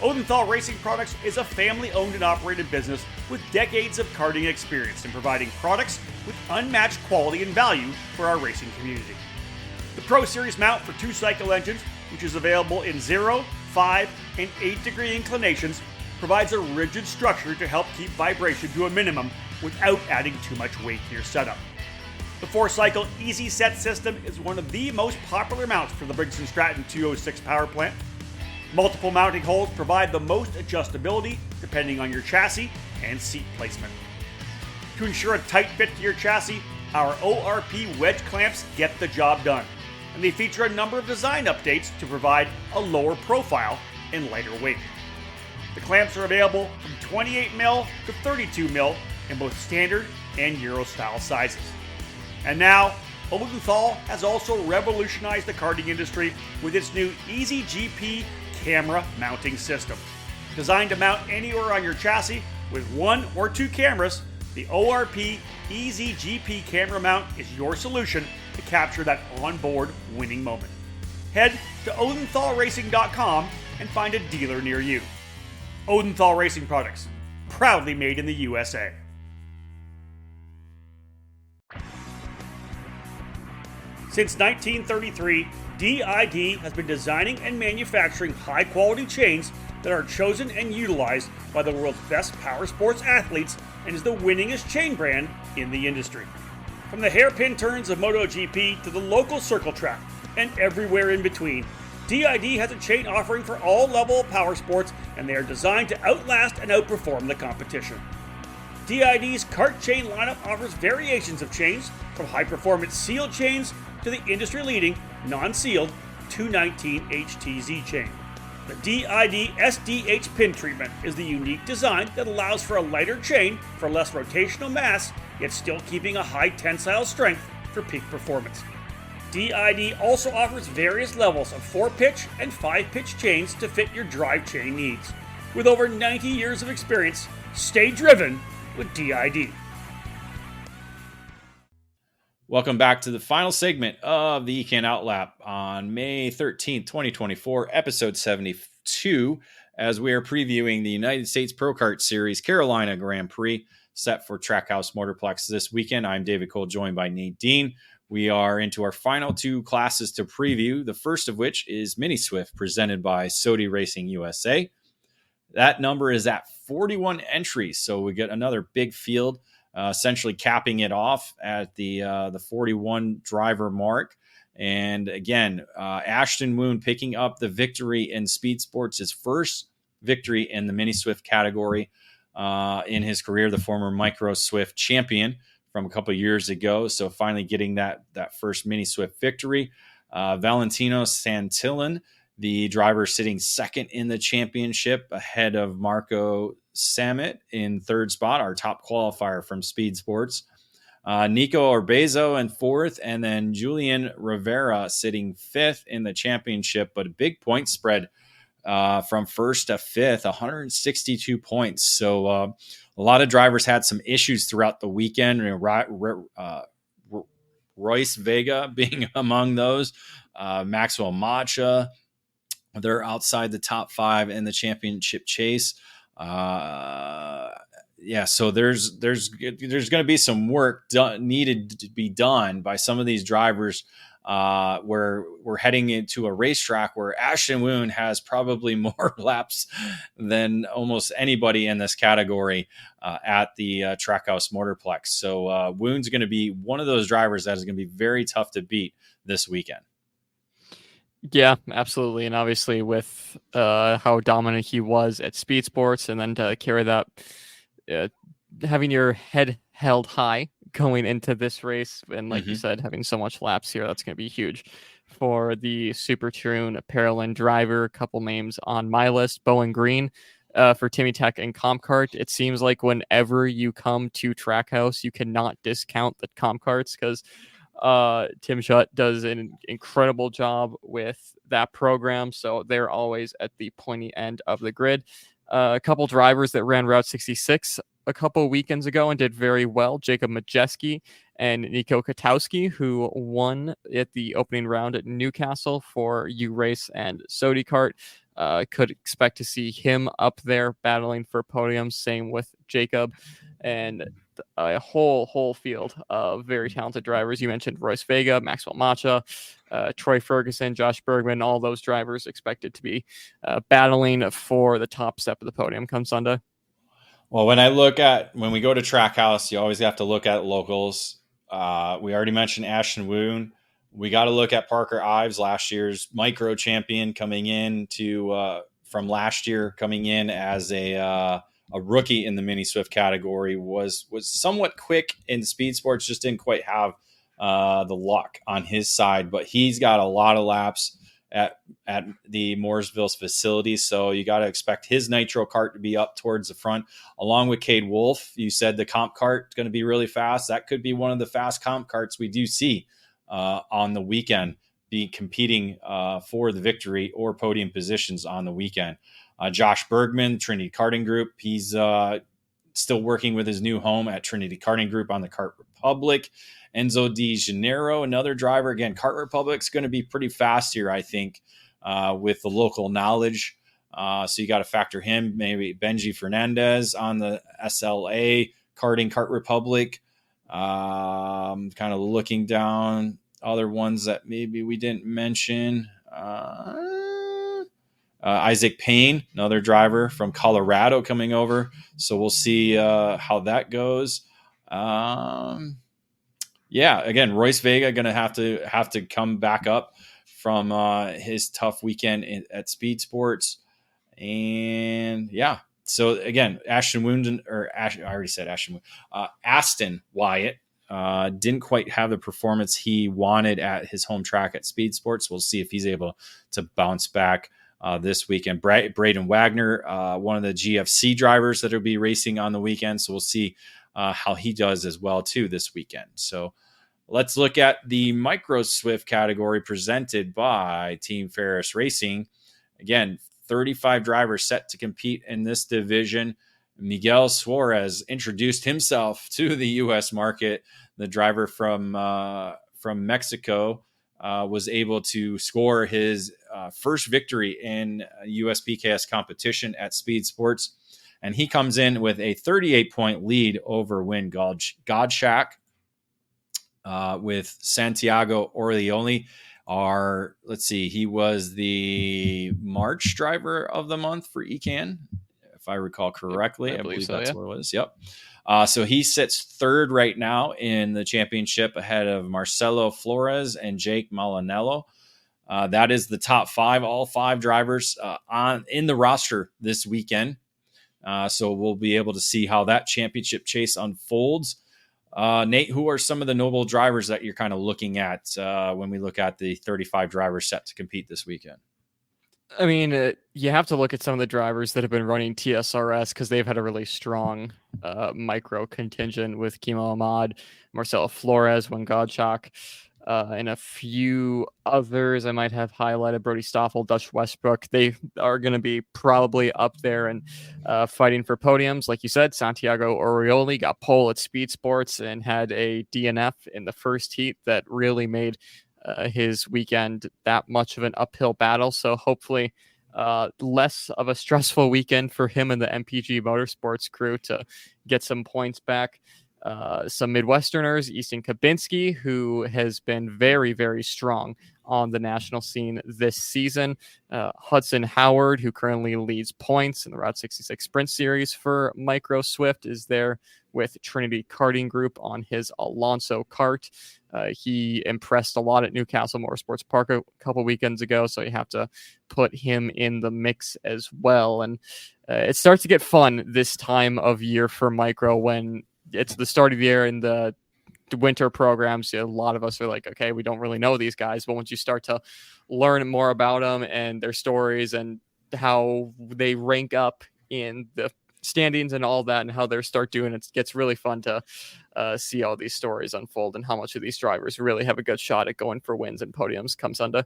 Odenthal Racing Products is a family-owned and operated business with decades of karting experience in providing products with unmatched quality and value for our racing community. The Pro Series mount for 2-cycle engines, which is available in 0, 5, and 8-degree inclinations, provides a rigid structure to help keep vibration to a minimum without adding too much weight to your setup. The 4-cycle Easy Set system is one of the most popular mounts for the Briggs & Stratton 206 power plant. Multiple mounting holes provide the most adjustability depending on your chassis and seat placement. To ensure a tight fit to your chassis, our ORP wedge clamps get the job done, and they feature a number of design updates to provide a lower profile and lighter weight. The clamps are available from 28mm to 32mm in both standard and Euro style sizes. And now, Odenthal has also revolutionized the karting industry with its new Easy GP camera mounting system. Designed to mount anywhere on your chassis with 1 or 2 cameras, the ORP Easy GP camera mount is your solution to capture that onboard winning moment. Head to odenthalracing.com and find a dealer near you. Odenthal Racing Products, proudly made in the USA. Since 1933, DID has been designing and manufacturing high-quality chains that are chosen and utilized by the world's best power sports athletes and is the winningest chain brand in the industry. From the hairpin turns of MotoGP to the local circle track and everywhere in between, DID has a chain offering for all level of power sports, and they are designed to outlast and outperform the competition. DID's Kart chain lineup offers variations of chains, from high-performance sealed chains to the industry-leading non-sealed 219 HTZ chain. The DID SDH pin treatment is the unique design that allows for a lighter chain for less rotational mass, yet still keeping a high tensile strength for peak performance. DID also offers various levels of 4-pitch and 5-pitch chains to fit your drive chain needs. With over 90 years of experience, stay driven with DID. Welcome back to the final segment of the EKN OutLap on May 13th, 2024, episode 72, as we are previewing the United States Pro Kart Series Carolina Grand Prix set for Trackhouse Motorplex this weekend. I'm David Cole, joined by Nate Dean. We are into our final 2 classes to preview, the first of which is Mini Swift, presented by Sodi Racing USA. That number is at 41 entries, so we get another big field, essentially capping it off at the 41 driver mark. And again, Ashton Woon picking up the victory in Speed Sports, his first victory in the Mini Swift category in his career, the former Micro Swift champion from a couple of years ago. So finally getting that first Mini Swift victory. Valentino Santillan, the driver sitting second in the championship ahead of Marco Samet in third spot, our top qualifier from Speed Sports. Nico Orbezo in fourth, and then Julian Rivera sitting fifth in the championship, but a big point spread from first to fifth, 162 points. So a lot of drivers had some issues throughout the weekend. Royce Vega being among those, Maxwell Macha, they're outside the top 5 in the championship chase. So there's going to be some work needed to be done by some of these drivers. Where we're heading into a racetrack where Ashton Woon has probably more laps than almost anybody in this category at the Trackhouse Motorplex. So Woon's going to be one of those drivers that is going to be very tough to beat this weekend. Yeah, absolutely. And obviously with how dominant he was at Speed Sports, and then to carry that, having your head held high going into this race, and like you said, having so much laps here, that's going to be huge for the Super Tune Paralyn driver. A couple names on my list: Bowen Green for Timmy Tech and Comcart. It seems like whenever you come to Trackhouse, you cannot discount the Comcarts, because Tim Schutt does an incredible job with that program, so they're always at the pointy end of the grid. A couple drivers that ran Route 66 a couple weekends ago and did very well. Jacob Majeski and Nico Katowski, who won at the opening round at Newcastle for U-Race and Sodi Kart. Could expect to see him up there battling for podiums. Same with Jacob, and a whole field of very talented drivers. You mentioned Royce Vega, Maxwell Macha, Troy Ferguson, Josh Bergman, all those drivers expected to be battling for the top step of the podium come Sunday. Well, when we go to Trackhouse, you always have to look at locals. We already mentioned Ashton Woon. We got to look at Parker Ives, last year's micro champion, coming in from last year, coming in as a rookie in the mini Swift category, was somewhat quick in speed sports, just didn't quite have the luck on his side, but he's got a lot of laps at the Mooresville facility. So you got to expect his nitro kart to be up towards the front, along with Cade Wolf. You said the comp kart is going to be really fast. That could be one of the fast comp karts we do see on the weekend, be competing for the victory or podium positions on the weekend. Josh Bergman, Trinity Karting Group. He's still working with his new home at Trinity Karting Group on the Kart Republic. Enzo Di Janeiro, another driver. Again, Kart Republic's going to be pretty fast here, I think, with the local knowledge. So you got to factor him. Maybe Benji Fernandez on the SLA Karting Kart Republic. Kind of looking down other ones that maybe we didn't mention. Isaac Payne, another driver from Colorado coming over. So we'll see how that goes. Again, Royce Vega going to have to come back up from his tough weekend at Speed Sports. And so again, Aston Wyatt didn't quite have the performance he wanted at his home track at Speed Sports. We'll see if he's able to bounce back this weekend. Braden Wagner, one of the GFC drivers that will be racing on the weekend. So we'll see how he does as well too this weekend. So let's look at the Micro Swift category presented by Team Ferris Racing. Again, 35 drivers set to compete in this division. Miguel Suarez introduced himself to the U.S. market. The driver from Mexico was able to score his first victory in USPKS competition at Speed Sports. And he comes in with a 38-point lead over Win Godshack with Santiago Orioli. He was the March driver of the month for EKN, if I recall correctly. I believe that's what it was. Yep. So he sits third right now in the championship ahead of Marcelo Flores and Jake Malinello. That is the top five, all five drivers in the roster this weekend. So we'll be able to see how that championship chase unfolds. Nate, who are some of the notable drivers that you're kind of looking at when we look at the 35 drivers set to compete this weekend? I mean, you have to look at some of the drivers that have been running TSRS because they've had a really strong micro contingent with Kimo Ahmad, Marcelo Flores, Win Godshack, and a few others I might have highlighted. Brody Stoffel, Dutch Westbrook. They are going to be probably up there and fighting for podiums. Like you said, Santiago Orioli got pole at Speed Sports and had a DNF in the first heat that really made his weekend that much of an uphill battle. So hopefully less of a stressful weekend for him and the MPG Motorsports crew to get some points back. Some Midwesterners, Easton Kabinski, who has been very, very strong on the national scene this season. Hudson Howard, who currently leads points in the Route 66 Sprint Series for Micro Swift, is there with Trinity Karting Group on his Alonso kart. He impressed a lot at Newcastle Motorsports Park a couple weekends ago, so you have to put him in the mix as well. And it starts to get fun this time of year for Micro when it's the start of the year and the winter programs. A lot of us are like, okay, we don't really know these guys, but once you start to learn more about them and their stories and how they rank up in the standings and all that and how they start doing it. It gets really fun to see all these stories unfold and how much of these drivers really have a good shot at going for wins and podiums come Sunday.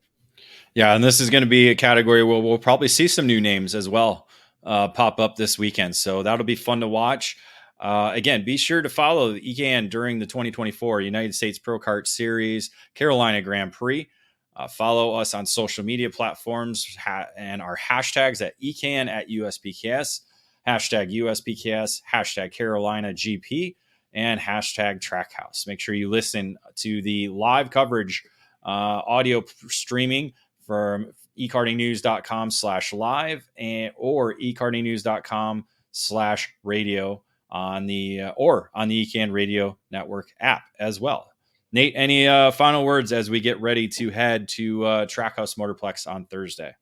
Yeah, and this is going to be a category where we'll probably see some new names as well pop up this weekend. So that'll be fun to watch. Again, be sure to follow the EKN during the 2024 United States Pro Kart Series Carolina Grand Prix. Follow us on social media platforms and our hashtags at EKN at USPKS, hashtag USPKS, hashtag Carolina GP, and hashtag Trackhouse. Make sure you listen to the live coverage audio streaming from ekartingnews.com/live or ekartingnews.com/radio on the EKN Radio Network app as well. Nate, any final words as we get ready to head to Trackhouse Motorplex on Thursday?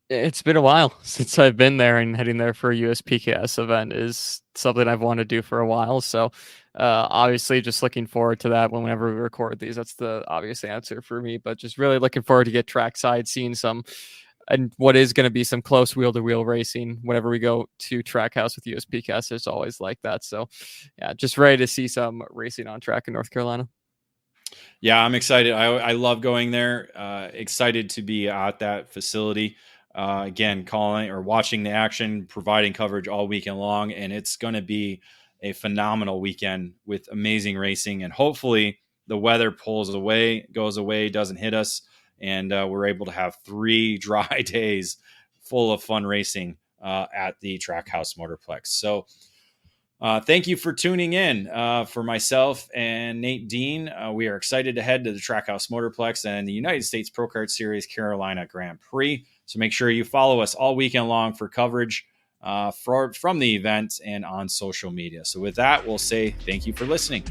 It's been a while since I've been there, and heading there for a USPKS event is something I've wanted to do for a while. So obviously just looking forward to that whenever we record these. That's the obvious answer for me, but just really looking forward to get trackside, seeing some and what is going to be some close wheel-to-wheel racing whenever we go to Trackhouse with USPKS. It's always like that. So yeah, just ready to see some racing on track in North Carolina. Yeah, I'm excited. I love going there. Excited to be at that facility. Again, calling or watching the action, providing coverage all weekend long. And it's going to be a phenomenal weekend with amazing racing. And hopefully the weather goes away, doesn't hit us. And we're able to have 3 dry days full of fun racing at the Trackhouse Motorplex. So thank you for tuning in. For myself and Nate Dean, we are excited to head to the Trackhouse Motorplex and the United States Pro Kart Series Carolina Grand Prix. So make sure you follow us all weekend long for coverage from the event and on social media. So with that, we'll say thank you for listening.